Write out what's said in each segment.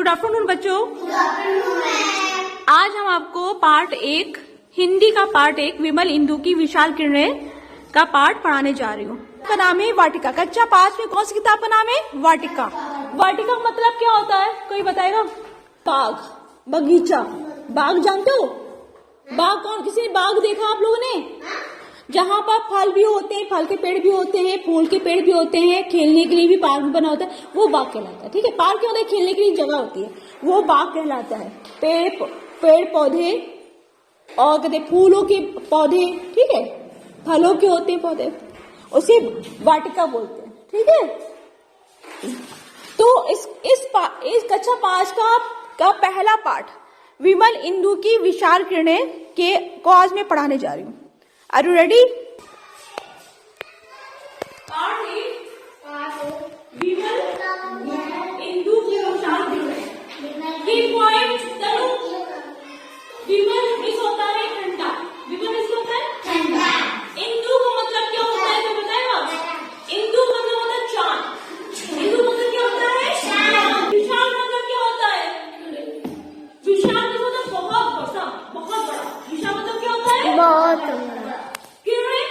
Good afternoon बच्चों। आज हम आपको पार्ट 1 हिंदी का पार्ट 1 विमल इंदु की विशाल किरणें का पाठ पढ़ाने जा रही हूँ। का नाम है वाटिका। कक्षा 5 में कौन सी किताब का नाम है? वाटिका। वाटिका मतलब क्या होता है? कोई बताएगा? बाग, बगीचा। बाग जानते हो? बाग कौन, किसी ने बाग देखा आप लोगों ने? जहाँ पर फल भी होते हैं, फल के पेड़ भी होते हैं, फूल के पेड़ भी होते हैं, खेलने के लिए भी पार्क बना होता है, वो बाग कहलाता है। ठीक है, पार्क क्या होता है? खेलने के लिए जगह होती है, वो बाग कहलाता है। पेड़ पौधे और कहते फूलों के पौधे, ठीक है, फलों के होते हैं पौधे, उसे वाटिका बोलते हैं। ठीक है, तो इस कक्षा 5 का पहला पाठ विमल इंदु की विशाल किरणें को आज मैं पढ़ाने जा रही हूँ। Are you ready? विमल इंदु की विशाल किरणें। Key points, चलो। विमल इस होता है ठंडा। विमल इस होता है ठंडा। इंदु का मतलब क्या होता है? तो बताएगा? इंदु मतलब होता है चांद। इंदु मतलब क्या होता है? चांद। विशाल मतलब क्या होता है? विशाल मतलब बहुत बड़ा, बहुत बड़ा। विशाल मतलब क्या होता है? बहुत बड़ा। किरणें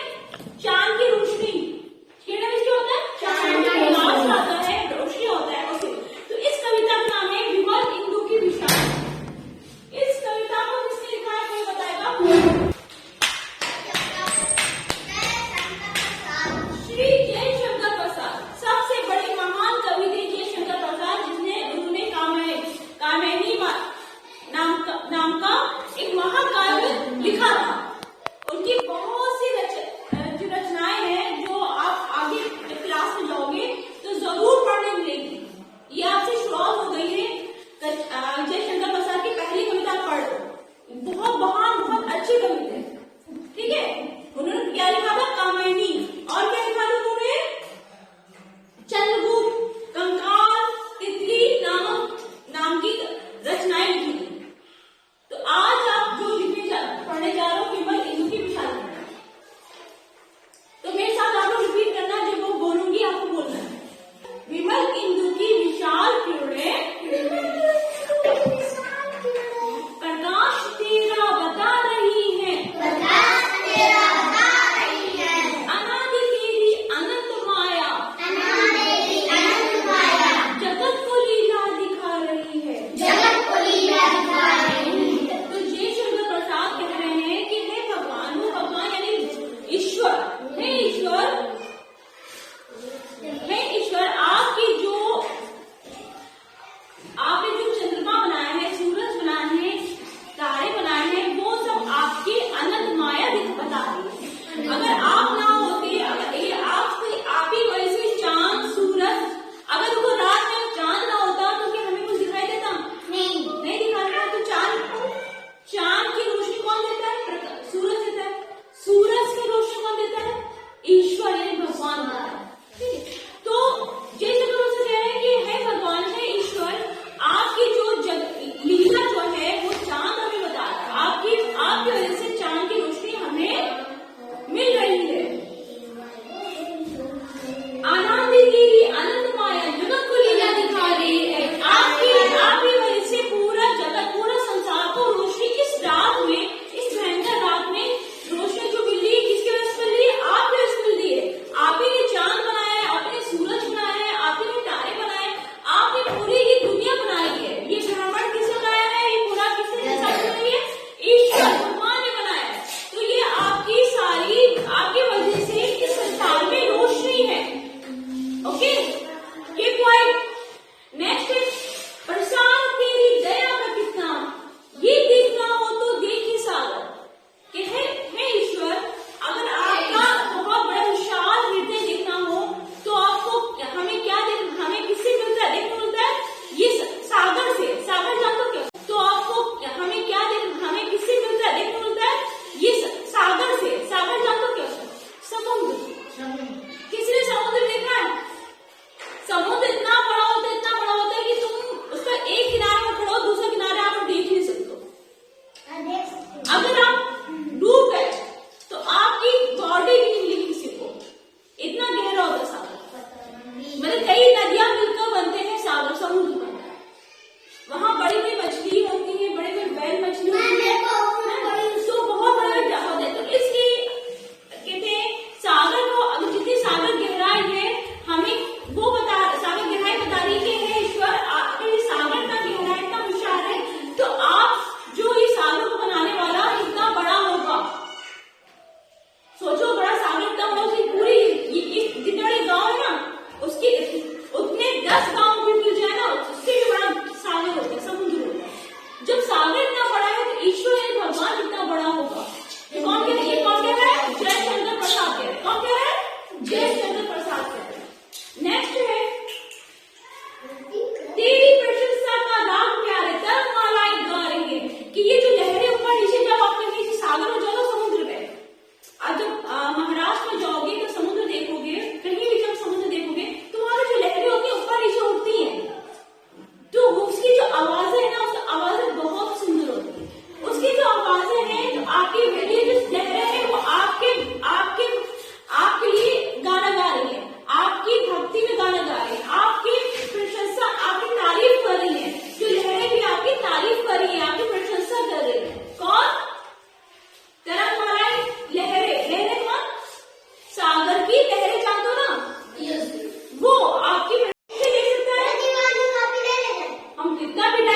वाटिका बेटा